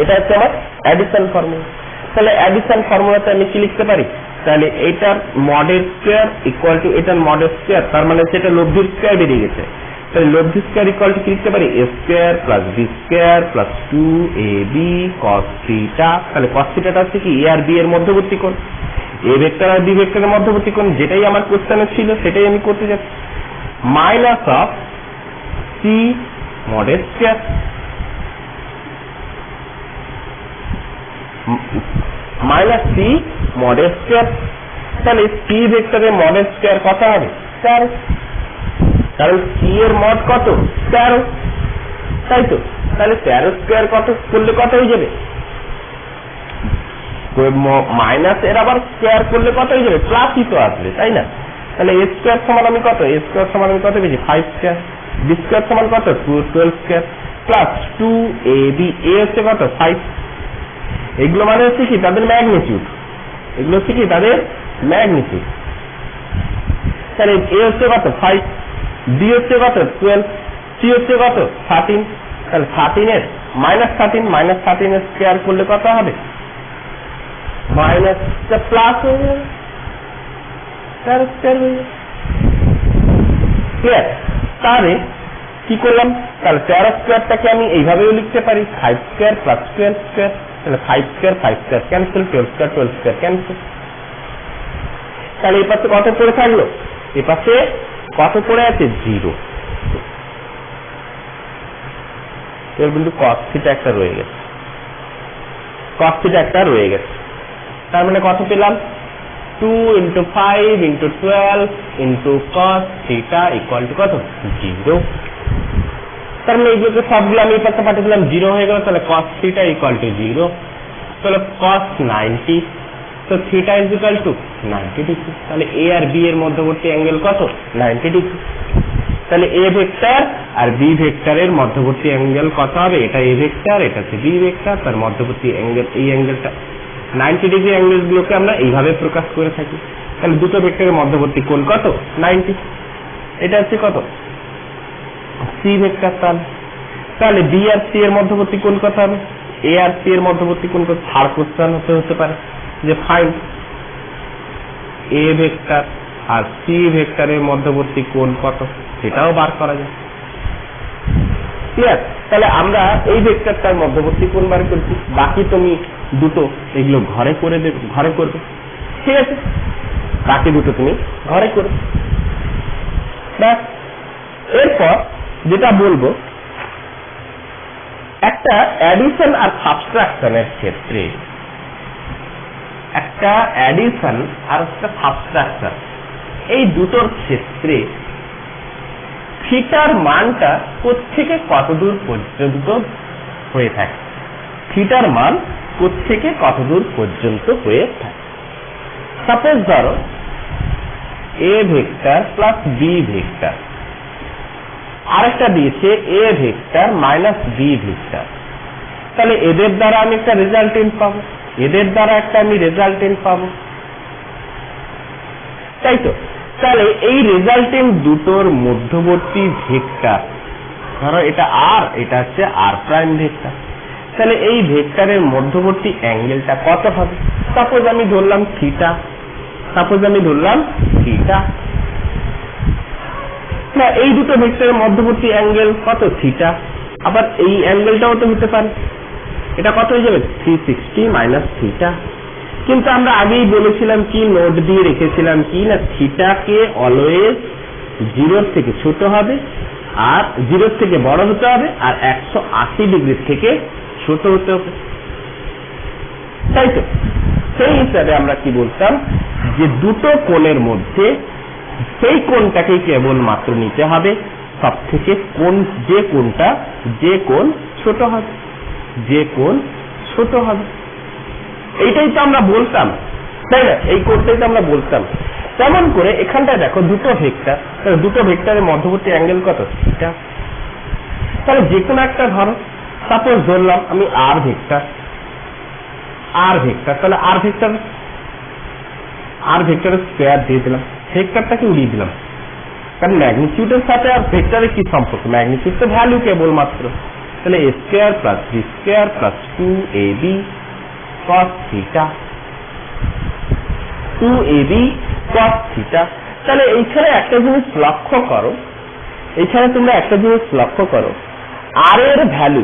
এটা হচ্ছে আমার অ্যাডিশন ফর্মুলা। তাহলে অ্যাডিশন ফর্মুলাতে আমি কি লিখতে পারি? তাহলে এটার মডের স্কয়ার ইকুয়াল টু এটার মডের স্কয়ার, তার মানে সেটা লব্ধির স্কয়ার বেরিয়ে গেছে। তাহলে লব্ধি স্কয়ার ইকুয়াল টু কি লিখতে পারি? A square plus B square plus 2ab cos theta. তাহলে cos থিটাটা হচ্ছে কি এ আর বি এর মধ্যবর্তী কোণ, এ ভেক্টর আর বি ভেক্টরের মধ্যবর্তী কোণ, যেটাই আমার কোশ্চেনে ছিল সেটাই আমি করতে যাচ্ছি। মাইনাস অফ সি মডের স্কয়ার, মাইনাস সি মডের স্কয়ার। তাহলে সি ভেক্টরের মডের স্কয়ার কত হবে? 13, কারণ সি এর মড কত 13, তাই তো। তাহলে 13 স্কয়ার কত করলে কত হয়ে যাবে? মাইনাস এর আবার স্কয়ার করলে কত হয়ে যাবে? প্লাসই তো আসবে, তাই না? তাহলে এ স্কয়ার সমান আমি কত? এ স্কয়ার সমান আমি কত পেয়েছি? 5 স্কয়ার। বি স্কয়ার সমান কত? 12 স্কয়ার প্লাস 2ab, এ হচ্ছে কত 5। এগুলো মানে হচ্ছে কি তাদের ম্যাগনিটিউড, এগুলো হচ্ছে কি তাদের ম্যাগনিটিউড। তাহলে এ হচ্ছে কত 5, বি হচ্ছে কত 12, সি হচ্ছে কত 13। তাহলে 13 এর -13 এর স্কয়ার করলে কত হবে? মাইনাস প্লাস হয়ে যাবে, 13 স্কয়ার হয়ে যাবে। ক্লিয়ার? তাহলে কি করলাম? তাহলে 13 স্কয়ারটাকে আমি এইভাবেও লিখতে পারি 5 স্কয়ার প্লাস 12 স্কয়ার। তাহলে 5 স্কয়ার ক্যান্সেল, 12 স্কয়ার ক্যান্সেল। তাহলে এই পাশে কত পড়ে থাকলো? এই পাশে কত পড়ে আছে? 0। এর বিন্দু cos থিটা একটা রয়ে গেছে, তার মানে কত পেলাম? 2 × 5 × 12 × cos থিটা ইকুয়াল টু কত? 0। তার মানে এইগুলোকে সবগুলো আমি এই পাশে পাঠিয়ে দিলাম, 0 হয়ে গেল। তাহলে cos থিটা ইকুয়াল টু 0। তাহলে cos 90, তো theta is equal two 90 degree. তাহলে এ আর বি এর মধ্যবর্তী অ্যাঙ্গেল কত? 90 ডিগ্রি। তাহলে এ ভেক্টর আর বি ভেক্টরের মধ্যবর্তী অ্যাঙ্গেল কত হবে? এটা এ ভেক্টর, এটা হচ্ছে বি ভেক্টর, তার মধ্যবর্তী অ্যাঙ্গেল এই অ্যাঙ্গেলটা 90 ডিগ্রি। অ্যাঙ্গেলগুলোকে আমরা এইভাবে প্রকাশ করে থাকি। তাহলে দুটো ভেক্টরের মধ্যবর্তী কোণ কত? 90। এটা হচ্ছে কত? C vector. তাহলে বি আর সি এর মধ্যবর্তী কোণ কত হবে? এ আর সি এর মধ্যবর্তী কোণ কত? থার্ড কোশ্চেন হতে পারে যে ফাইন্ড এ ভেক্টর আর সি ভেক্টরের মধ্যবর্তী কোণ কত, সেটাও বার করা যায়। ক্লিয়ার? তাহলে আমরা এই ভেক্টরটার মধ্যবর্তী কোণ বার করছি, বাকি তুমি দুটো এগুলো ঘরে করবে, ঠিক আছে? বাকি দুটো তুমি ঘরে করবে। এরপর যেটা বলবো, একটা অ্যাডিশন আর সাবট্রাকশনের ক্ষেত্রে, এই দুটোর ক্ষেত্রে থিটার মানটা কোত্থেকে কত দূর পর্যন্ত হয়ে থাকে? সাপোজ ধরো A vector plus B vector, আরেকটা দিয়েছে A vector minus B vector. তাহলে এদের দ্বারা আমি একটা রেজাল্টেন্ট পাবো, এদের দ্বারা একটা আমি রেজাল্টেন্ট পাবো, তাই তো? তাহলে এই রেজাল্টেন্ট দুটোর মধ্যবর্তী ভেক্টর, ধরো এটা আর, এটা হচ্ছে আর প্রাইম ভেক্টর। তাহলে এই ভেক্টরের মধ্যবর্তী অ্যাঙ্গেলটা কত হবে? সাপোজ আমি ধরলাম থিটা, না এই দুটো ভেক্টরের মধ্যবর্তী অ্যাঙ্গেল কত? থিটা। আবার এই অ্যাঙ্গেলটাও তো হতে পারে, এটা কত হয়ে যাবে? 360 মাইনাস থিটা। কিন্তু আমরা আগেই বলেছিলাম কি, নোট দিয়ে রেখেছিলাম কি না, থিটাকে অলওয়েজ 0 থেকে ছোট হবে আর 0 থেকে বড় হতে হবে, আর 180 ডিগ্রি থেকে ছোট হতে হবে, তাই তো? সেই হিসাবে আমরা কি বলতাম যে দুটো কোণের মধ্যে সেই কোণটাকে কেবল মাত্র নিতে হবে সব থেকে যে কোণ ছোট হবে, এইটাই তো আমরা বলতাম, তাই না? এই কোণটাই তো আমরা বলতাম। তেমন করে এখানটায় দেখো দুটো ভেক্টরের মধ্যবর্তী অ্যাঙ্গেল কত? থিটা। তাহলে যে কোনো একটা ধরো, সাপোজ ধরলাম আমি আর ভেক্টর, তাহলে আর ভেক্টরের স্কয়ার দিয়ে দিলাম, ভেক্টরটাকে উড়িয়ে দিলাম, কারণ ম্যাগনিটিউডের সাথে আর ভেক্টরের কি সম্পর্ক? ম্যাগনিটিউড তো ভ্যালু কেবল মাত্র। তাহলে a square plus b square plus 2ab cos theta, তাহলে এইখানে একটা জিনিস লক্ষ্য করো, আর এর ভ্যালু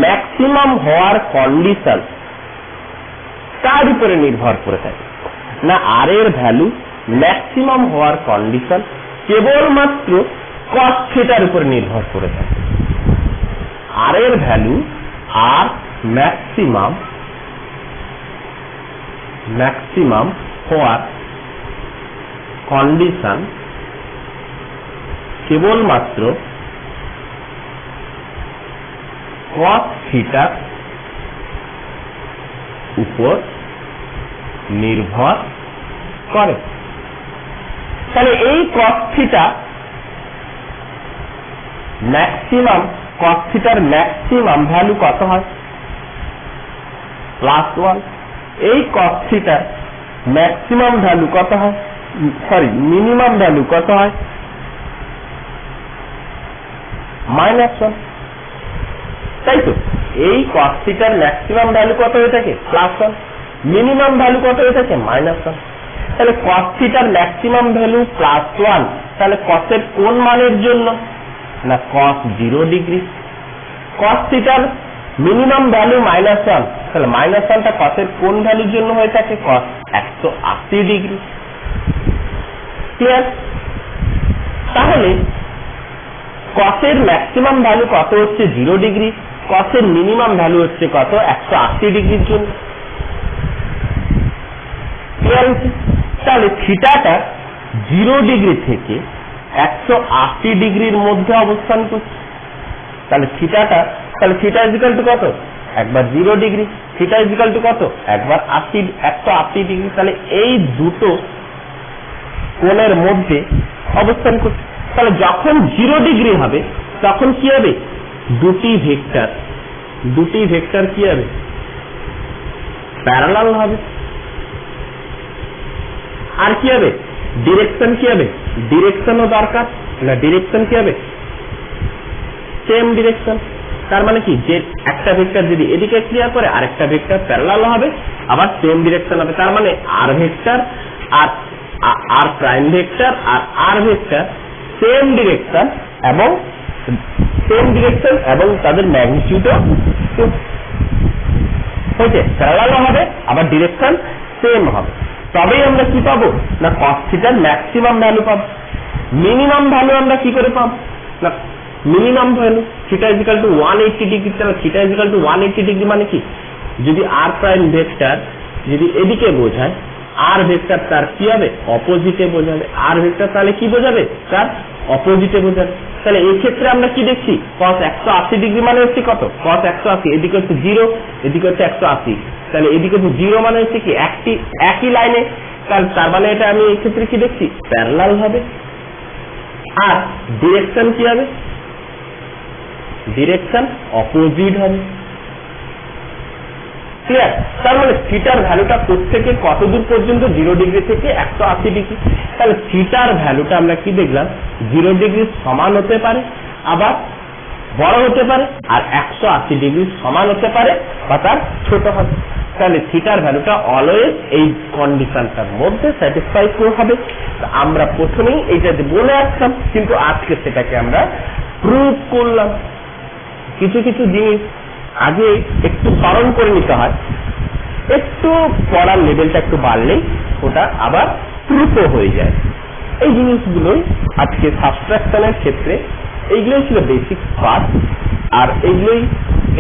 ম্যাক্সিমাম হওয়ার কন্ডিশন কার উপরে নির্ভর করে থাকে? না, আর এর ভ্যালু ম্যাক্সিমাম হওয়ার কন্ডিশন কেবলমাত্র cos থিটার উপরে নির্ভর করে থাকে। আর এর ভ্যালু আর ম্যাক্সিমাম হওয়ার কন্ডিশন কেবলমাত্র cos থিটার উপর নির্ভর করে। তাহলে এই cos থিটার ম্যাক্সিমাম ভ্যালু কত হয়? +1। এই cos থিটার ম্যাক্সিমাম ভ্যালু কত হয়? মিনিমাম ভ্যালু কত হয়? -1, তাই তো? এই cos থিটার ম্যাক্সিমাম ভ্যালু কত হয়ে থাকে? +1, মিনিমাম ভ্যালু কত হয়ে থাকে? -1। তাহলে cos থিটার ম্যাক্সিমাম ভ্যালু +1, তাহলে cos এর কোন মানের জন্য? না cos 0 ডিগ্রি। cos থিটার মিনিমাম ভ্যালু -1, তাহলে -1টা কসের কোন ভ্যালুর জন্য হয়ে থাকে? কস 180 ডিগ্রি। ক্লিয়ার? তাহলে কসের ম্যাক্সিমাম ভ্যালু কত হচ্ছে? 0 ডিগ্রি। কসের মিনিমাম ভ্যালু হচ্ছে কত? 180 ডিগ্রির জন্য। ক্লিয়ার হচ্ছে? তাহলে থিটাটা 0 ডিগ্রি থেকে 180 ডিগ্রির মধ্যে অবস্থান করছে। তাহলে থিটা ইজিক্যাল টু কত? একবার 0 ডিগ্রি। থিটা ইজিক্যাল টু কত? একবার 180 ডিগ্রি। তাহলে এই দুটো কোণের মধ্যে অবস্থান করছে। তাহলে যখন 0 ডিগ্রি হবে তখন কি হবে? দুটি ভেক্টর কি হবে? প্যারালাল হবে। আর কি হবে? ডিরেকশন কি হবে? ডিরেকশনও দরকার না, ডিরেকশন কি হবে? Same direction. তার মানে কি, যে একটা ভেক্টর যদি এদিকে ক্লিয়ার করে আরেকটা ভেক্টর প্যারালাল হবে, আবার সেম ডিরেকশন হবে। তার মানে আর ভেক্টর আর প্রাইম ভেক্টর আর ভেক্টর সেম ডিরেকশন এবং তাদের ম্যাগনিটিউডও হয়েছে, প্যারালাল হবে, আবার ডিরেকশন সেম হবে। তবেই আমরা কি পাবো? না কস থিটার ম্যাক্সিমাম ভ্যালু পাবো। মিনিমাম ভ্যালু আমরা কি করে পাবো? না minimum value theta equal to 180 degree. তাহলে থিটা ইজিক্যাল টু 180 ডিগ্রি মানে কি? যদি আর প্রাইম ভেক্টর যদি এদিকে বোঝায়, আর ভেক্টর তার কি হবে? অপোজিটে বোঝাবে। আর ভেক্টর তাহলে কি বোঝাবে? তার অপোজিটে বোঝাবে। তাহলে এই ক্ষেত্রে আমরা কি দেখছি? cos 180 ডিগ্রি মানে হচ্ছে কত? cos 180, এদিকে হচ্ছে 0, এদিকে হচ্ছে 180। তাহলে এদিকে হচ্ছে 0 মানে হচ্ছে কি একই লাইনে। তার মানে এটা আমি এই ক্ষেত্রে কি দেখছি? প্যারালাল হবে। আর ডিরেকশন কি হবে? ডিরেকশন অপোজিট হবে। ক্লিয়ার? তার মানে থিটার ভ্যালুটা থেকে কত দূর পর্যন্ত? 0 ডিগ্রি থেকে 180 ডিগ্রি। তাহলে থিটার ভ্যালুটা আমরা কি দেখলাম? 0 ডিগ্রি সমান হতে পারে, আবার বড় হতে পারে, আর 180 ডিগ্রি সমান হতে পারে বা তার ছোট হবে। তাহলে থিটার ভ্যালুটা অলওয়েজ এই কন্ডিশনটার মধ্যে স্যাটিসফাই হবে। আমরা প্রথমেই এইটা বলে আসলাম, কিন্তু আজকে সেটাকে আমরা প্রুভ করলাম। কিছু জিনিস আগে একটু স্মরণ করে নিতে হয়, একটু পড়ার লেভেলটা একটু বাড়লেই ওটা আবার প্রুফও হয়ে যায়। এই জিনিসগুলোই আজকে সাবট্রাকশনের ক্ষেত্রে এইগুলোই ছিল বেসিক পার্ট। আর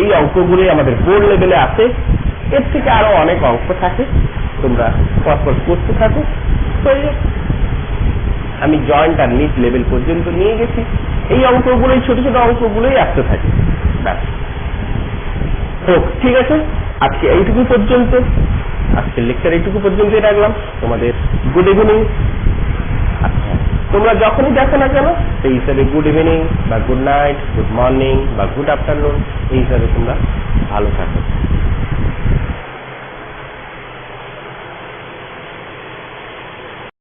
এই অঙ্কগুলোই আমাদের বোর্ড লেভেলে আছে। এর থেকে আরো অনেক অঙ্ক থাকে, তোমরা পরপর করতে থাকো। তো আমি জয়েন্ট আর মিড লেভেল পর্যন্ত নিয়ে গেছি। এই অঙ্কগুলোই ছোট অঙ্কগুলোই আসতে থাকে। তো ঠিক আছে, আজকে এইটুকু পর্যন্ত, আজকের লেকচার এইটুকু পর্যন্তই রাখলাম। তোমাদের গুড ইভিনিং। আচ্ছা, তোমরা যখনই দেখো না কেন সেই হিসাবে গুড ইভিনিং বা গুড নাইট, গুড মর্নিং বা গুড আফটারনুন এই হিসাবে তোমরা ভালো থাকো।